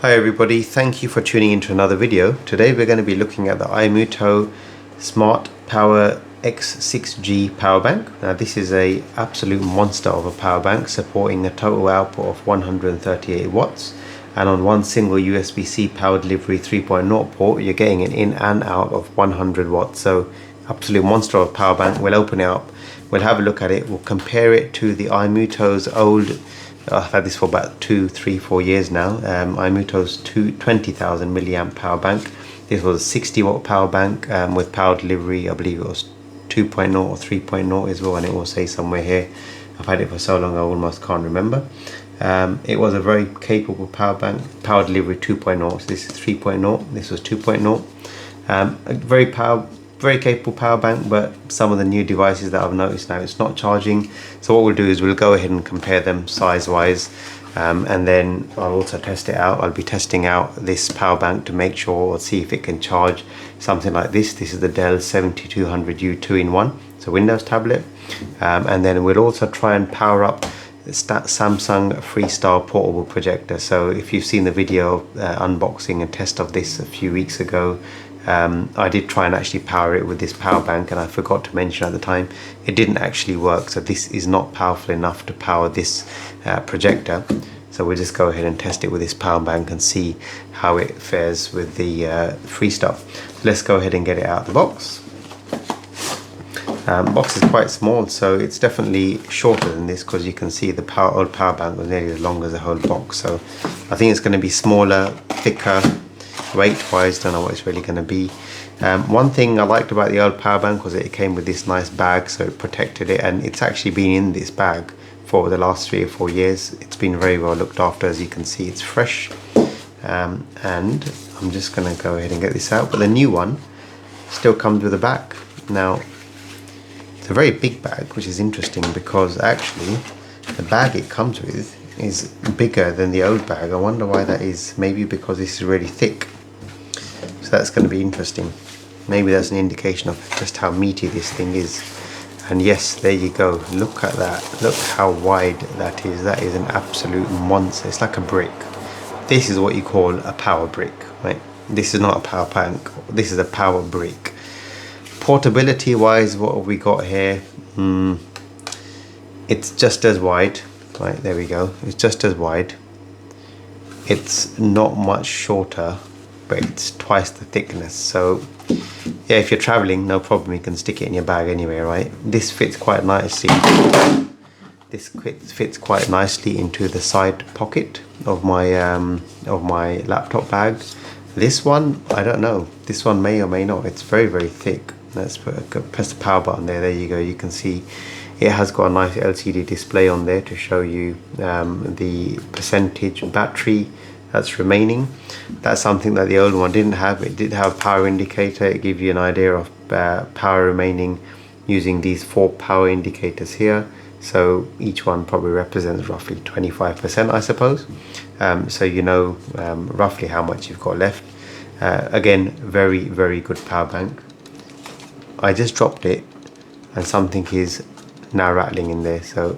Hi everybody, thank you for tuning into another video. Today we're going to be looking at the Imuto Smart Power X6G power bank. Now this is a absolute monster of a power bank, supporting a total output of 138 watts, and on one single USB-C power delivery 3.0 port you're getting an in and out of 100 watts. So absolute monster of a power bank. We'll open it up, we'll have a look at it, we'll compare it to the Imuto's old, I've had this for about 2, 3, 4 years now. Imuto's 20,000 milliamp power bank. This was a 60 watt power bank with power delivery. I believe it was 2.0 or 3.0 as well, and it will say somewhere here. I've had it for so long I almost can't remember. It was a very capable power bank, power delivery 2.0. So this is 3.0. This was 2.0. A very capable power bank, but some of the new devices that I've noticed now, it's not charging. So what we'll do is we'll go ahead and compare them size wise, and then I'll also test it out. I'll be testing out this power bank to make sure, or see if it can charge something like this. This is the Dell 7200U 2-in-1, so Windows tablet, and then we'll also try and power up the Samsung Freestyle portable projector. So if you've seen the video unboxing and test of this a few weeks ago, I did try and actually power it with this power bank, and I forgot to mention at the time it didn't actually work. So this is not powerful enough to power this projector. So we'll just go ahead and test it with this power bank and see how it fares with the Freestyle. Let's go ahead and get it out of the box. Box is quite small, so it's definitely shorter than this, because you can see the old power bank was nearly as long as the whole box. So I think it's going to be smaller, thicker. Weight wise, don't know what it's really going to be. One thing I liked about the old power bank was that it came with this nice bag, so it protected it, and it's actually been in this bag for the last 3 or 4 years. It's been very well looked after. As you can see, it's fresh, and I'm just going to go ahead and get this out. But the new one still comes with a bag. Now it's a very big bag, which is interesting, because actually the bag it comes with is bigger than the old bag. I wonder why that is. Maybe because this is really thick. So that's going to be interesting. Maybe that's an indication of just how meaty this thing is. And yes, there you go. Look at that. Look how wide that is. That is an absolute monster. It's like a brick. This is what you call a power brick, right? This is not a power bank. This is a power brick. Portability wise, what have we got here? It's just as wide. Right, there we go. It's just as wide. It's not much shorter, but it's twice the thickness. So yeah, if you're traveling, no problem, you can stick it in your bag anyway, right? This fits quite nicely. This fits quite nicely into the side pocket of my laptop bag. This one, I don't know. This one may or may not. It's very, very thick. Let's press the power button there. There you go. You can see it has got a nice LCD display on there to show you the percentage battery that's remaining. That's something that the old one didn't have. It did have a power indicator. It gives you an idea of power remaining using these 4 power indicators here. So each one probably represents roughly 25%, I suppose. So you know roughly how much you've got left. Again, very, very good power bank. I just dropped it and something is now rattling in there, so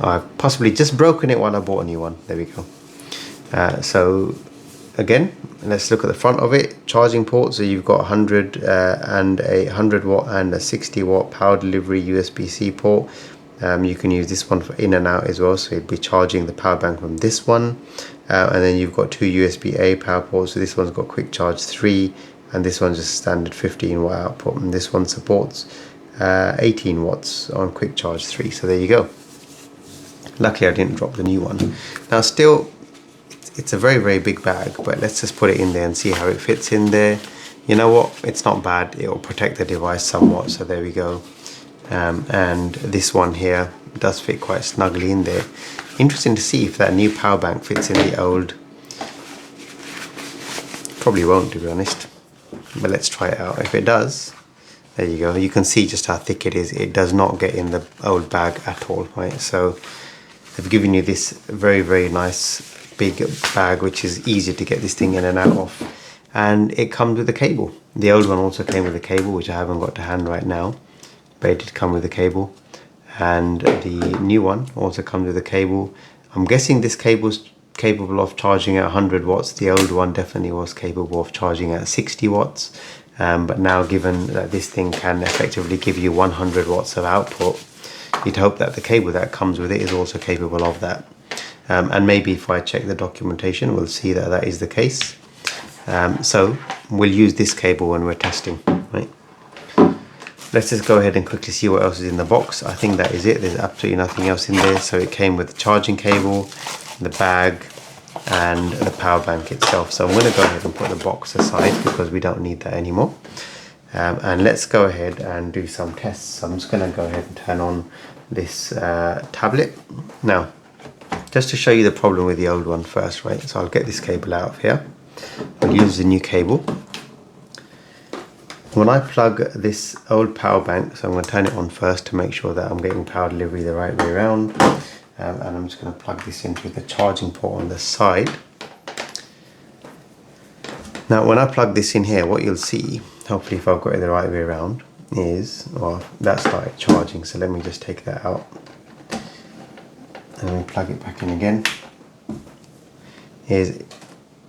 I've possibly just broken it while I bought a new one. There we go. So again, let's look at the front of it. Charging port, so you've got 100 and a 100 watt and a 60 watt power delivery USB-C port. You can use this one for in and out as well, so you'd be charging the power bank from this one, and then you've got 2 USB-A power ports. So this one's got quick charge 3, and this one's just standard 15 watt output, and this one supports 18 watts on quick charge 3. So there you go. Luckily I didn't drop the new one. Now still, it's a very, very big bag, but let's just put it in there and see how it fits in there. You know what, it's not bad. It will protect the device somewhat, so there we go. And this one here does fit quite snugly in there. Interesting to see if that new power bank fits in the old. Probably won't, to be honest, but let's try it out. If it does, there you go. You can see just how thick it is. It does not get in the old bag at all, right? So they've given you this very, very nice big bag, which is easy to get this thing in and out of. And it comes with a cable. The old one also came with a cable, which I haven't got to hand right now, but it did come with a cable. And the new one also comes with a cable. I'm guessing this cable's capable of charging at 100 watts. The old one definitely was capable of charging at 60 watts. But now, given that this thing can effectively give you 100 watts of output, you'd hope that the cable that comes with it is also capable of that. And maybe if I check the documentation, we'll see that that is the case. So we'll use this cable when we're testing, right? Let's just go ahead and quickly see what else is in the box. I think that is it. There's absolutely nothing else in there. So it came with the charging cable, the bag, and the power bank itself. So I'm going to go ahead and put the box aside because we don't need that anymore. And let's go ahead and do some tests. So I'm just going to go ahead and turn on this tablet. Now, just to show you the problem with the old one first, right? So I'll get this cable out of here. I'll use the new cable. When I plug this old power bank, so I'm going to turn it on first to make sure that I'm getting power delivery the right way around. And I'm just going to plug this into the charging port on the side. Now when I plug this in here, what you'll see, hopefully if I've got it the right way around, is, well, that started charging, so let me just take that out. And then plug it back in again. It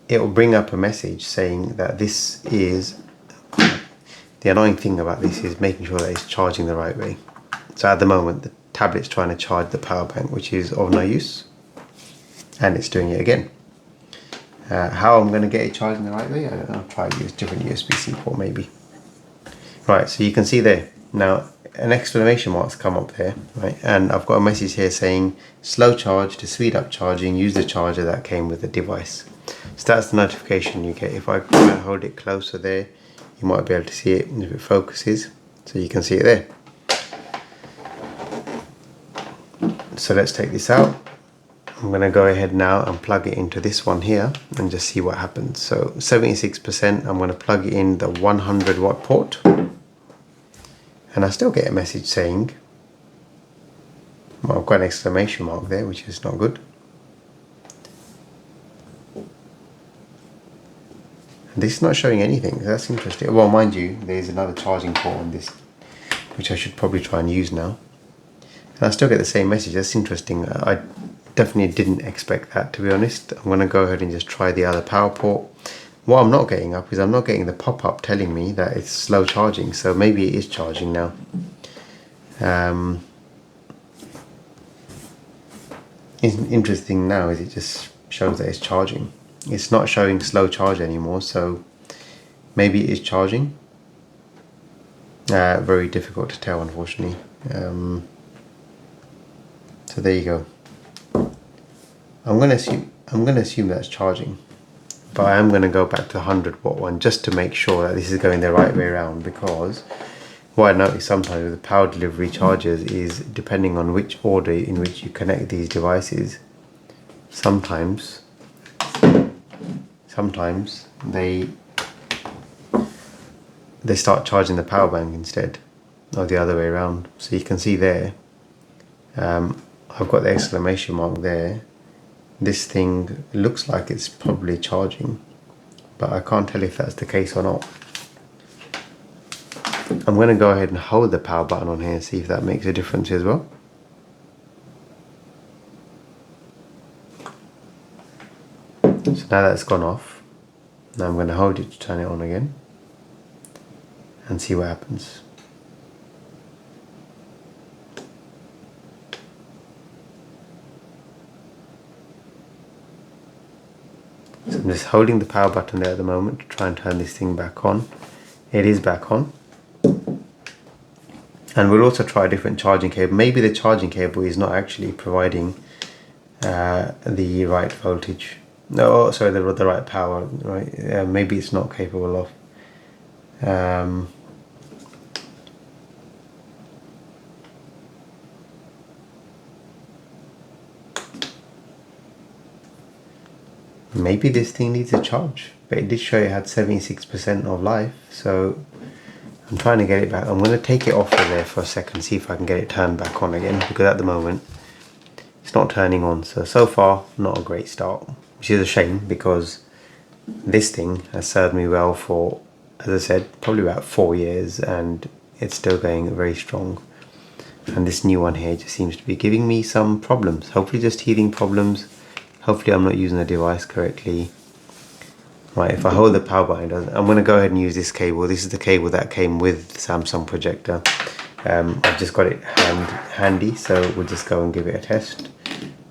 will bring up a message saying that this is, the annoying thing about this is making sure that it's charging the right way. So at the moment the tablet's trying to charge the power bank, which is of no use, and it's doing it again. How I'm going to get it charging the right way, I don't know. I'll try to use different USB-C port maybe. Right, so you can see there now an exclamation mark's come up there, right? And I've got a message here saying slow charge. To speed up charging, use the charger that came with the device. So that's the notification you get. If I hold it closer there, you might be able to see it if it focuses, so you can see it there. So let's take this out. I'm going to go ahead now and plug it into this one here and just see what happens. So 76%, I'm going to plug it in the 100 watt port, and I still get a message saying, well, I've got an exclamation mark there, which is not good. This is not showing anything. That's interesting. Well, mind you, there's another charging port on this, which I should probably try and use now. And I still get the same message. That's interesting. I definitely didn't expect that, to be honest. I'm going to go ahead and just try the other power port. What I'm not getting up is I'm not getting the pop-up telling me that it's slow charging. So maybe it is charging now. Interesting now is it just shows that it's charging. It's not showing slow charge anymore, so maybe it is charging. Very difficult to tell, unfortunately. So there you go. I'm gonna assume that's charging, but I am gonna go back to the 100 watt one just to make sure that this is going the right way around, because what I notice sometimes with the power delivery chargers is, depending on which order in which you connect these devices, sometimes they start charging the power bank instead, or the other way around. So you can see there, I've got the exclamation mark there. This thing looks like it's probably charging, but I can't tell if that's the case or not. I'm going to go ahead and hold the power button on here and see if that makes a difference as well. So now that's gone off. Now I'm going to hold it to turn it on again and see what happens. So I'm just holding the power button there at the moment to try and turn this thing back on. It is back on. And we'll also try a different charging cable. Maybe the charging cable is not actually providing the right voltage. No, sorry, the right power, right? Maybe it's not capable of. Maybe this thing needs a charge, but it did show it had 76% of life, so I'm trying to get it back. I'm going to take it off of there for a second, see if I can get it turned back on again, because at the moment it's not turning on. So far, not a great start, which is a shame, because this thing has served me well for, as I said, probably about 4 years, and it's still going very strong. And this new one here just seems to be giving me some problems, hopefully just teething problems. Hopefully I'm not using the device correctly. Right, if I hold the power button, I'm going to go ahead and use this cable. This is the cable that came with the Samsung projector. I've just got it handy, so we'll just go and give it a test.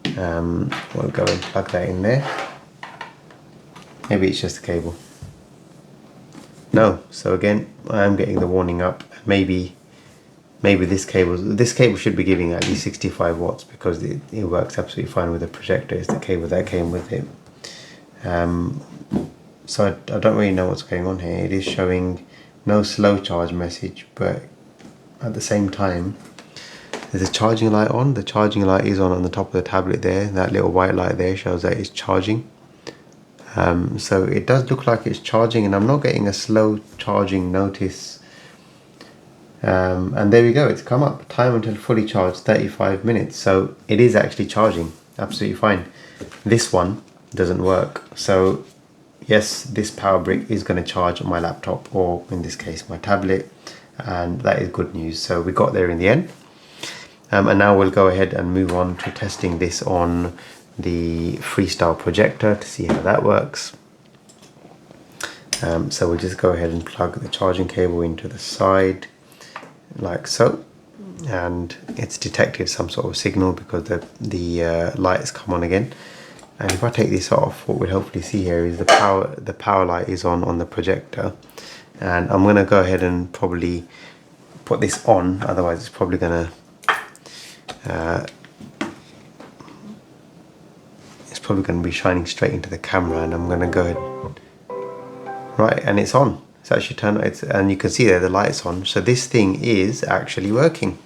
We'll go and plug that in there. Maybe it's just a cable. No, so again, I am getting the warning up. Maybe this cable should be giving at least 65 watts because it works absolutely fine with the projector. It's the cable that came with it. So I don't really know what's going on here. It is showing no slow charge message, but at the same time, there's a charging light on. The charging light is on the top of the tablet there. That little white light there shows that it's charging. So it does look like it's charging, and I'm not getting a slow charging notice. And there we go, it's come up. Time until fully charged, 35 minutes. So it is actually charging, absolutely fine. This one doesn't work. So yes, this power brick is going to charge my laptop, or in this case my tablet, and that is good news. So we got there in the end. And now we'll go ahead and move on to testing this on the Freestyle projector to see how that works. So we'll just go ahead and plug the charging cable into the side like so, and it's detected some sort of signal because the light has come on again. And if I take this off, what we'll hopefully see here is the power light is on the projector. And I'm going to go ahead and probably put this on, otherwise it's probably going to be shining straight into the camera, and I'm going to go ahead. Right, and it's on. It's actually turned, and you can see there the light's on. So this thing is actually working.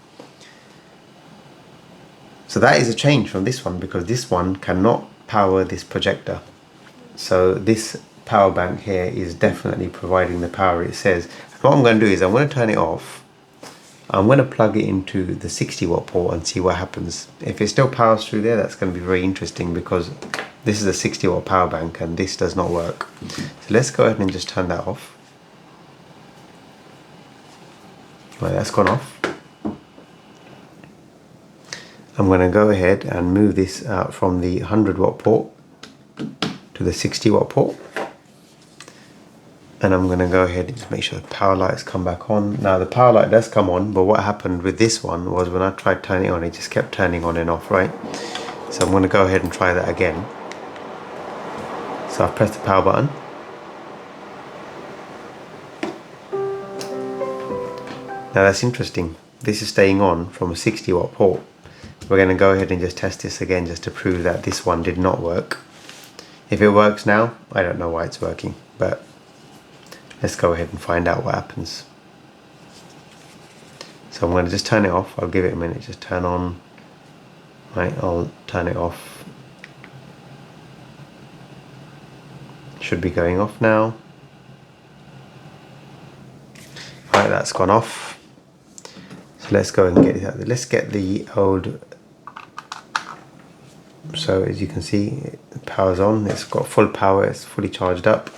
So that is a change from this one, because this one cannot power this projector. So this power bank here is definitely providing the power it says. And what I'm going to do is I'm going to turn it off. I'm going to plug it into the 60 watt port and see what happens. If it still powers through there, that's going to be very interesting, because this is a 60 watt power bank and this does not work. So let's go ahead and just turn that off. Right, that's gone off. I'm going to go ahead and move this out from the 100 watt port to the 60 watt port. And I'm going to go ahead and just make sure the power lights come back on. Now the power light does come on, but what happened with this one was when I tried turning it on, it just kept turning on and off, right? So I'm going to go ahead and try that again. So I've pressed the power button. Now that's interesting. This is staying on from a 60 watt port. We're going to go ahead and just test this again just to prove that this one did not work. If it works now, I don't know why it's working, but let's go ahead and find out what happens. So I'm going to just turn it off. I'll give it a minute, just turn on. Right, I'll turn it off. Should be going off now. Right, that's gone off. So let's go and get it out. Let's get the old. So as you can see, the power's on. It's got full power. It's fully charged up.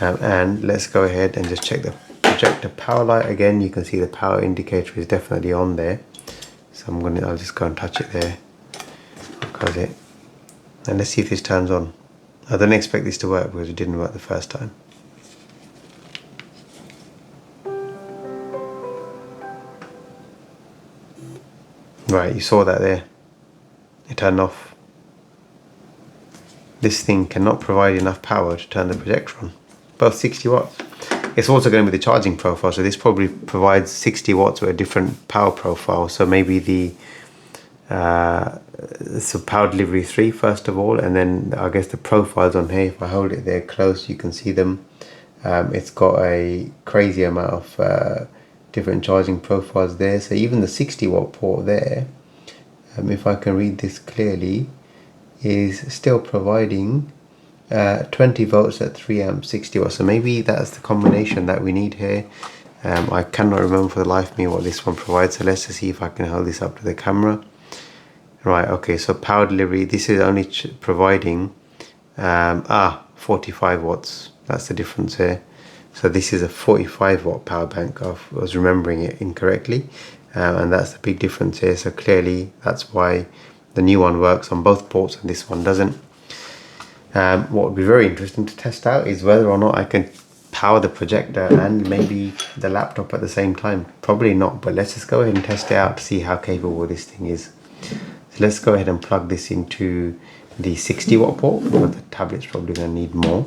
And let's go ahead and just check the projector power light again. You can see the power indicator is definitely on there. So I'll just go and touch it there. Because and let's see if this turns on. I don't expect this to work because it didn't work the first time. Right, you saw that there. It turned off. This thing cannot provide enough power to turn the projector on. Both 60 watts. It's also going to be the charging profile, so this probably provides 60 watts with a different power profile. So maybe the so power delivery 3 first of all, and then I guess the profiles on here, if I hold it there close, you can see them. It's got a crazy amount of different charging profiles there. So even the 60 watt port there, if I can read this clearly, is still providing 20 volts at 3 amps, 60 watts. So maybe that's the combination that we need here. I cannot remember for the life of me what this one provides, so let's just see if I can hold this up to the camera. Right, okay, so power delivery, this is only providing 45 watts. That's the difference here. So this is a 45 watt power bank. I was remembering it incorrectly, and that's the big difference here. So clearly that's why The new one works on both ports and this one doesn't. What would be very interesting to test out is whether or not I can power the projector and maybe the laptop at the same time. Probably not, but let's just go ahead and test it out to see how capable this thing is. So let's go ahead and plug this into the 60 watt port, because the tablet's probably going to need more.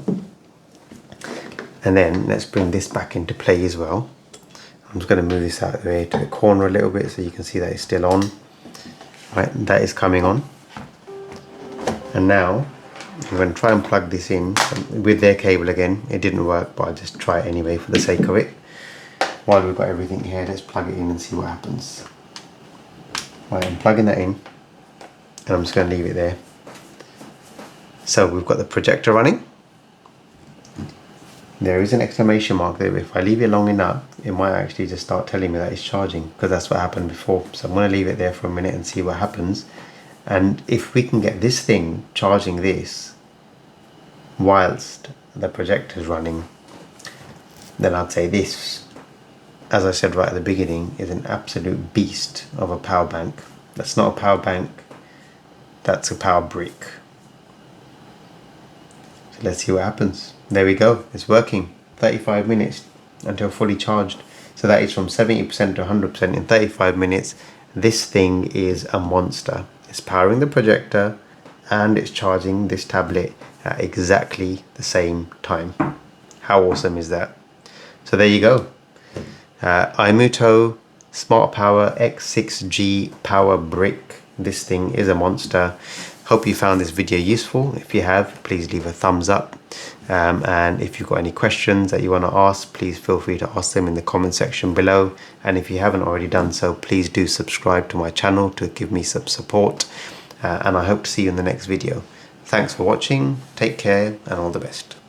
And then let's bring this back into play as well. I'm just going to move this out of the way to the corner a little bit so you can see that it's still on. Right, that is coming on. And now I'm going to try and plug this in with their cable again. It didn't work, but I'll just try it anyway for the sake of it. While we've got everything here, let's plug it in and see what happens. Right, I'm plugging that in and I'm just going to leave it there. So we've got the projector running. There is an exclamation mark there. If I leave it long enough, it might actually just start telling me that it's charging, because that's what happened before. So I'm going to leave it there for a minute and see what happens. And if we can get this thing charging this whilst the projector is running, then I'd say this, as I said right at the beginning, is an absolute beast of a power bank. That's not a power bank, that's a power brick. So let's see what happens. There we go, it's working. 35 minutes until fully charged. So that is from 70% to 100% in 35 minutes. This thing is a monster. It's powering the projector and it's charging this tablet at exactly the same time. How awesome is that? So there you go. Imuto Smart Power X6G Power Brick. This thing is a monster. Hope you found this video useful. If you have, please leave a thumbs up. And if you've got any questions that you want to ask, please feel free to ask them in the comment section below. And if you haven't already done so, please do subscribe to my channel to give me some support. And I hope to see you in the next video. Thanks for watching, take care, and all the best.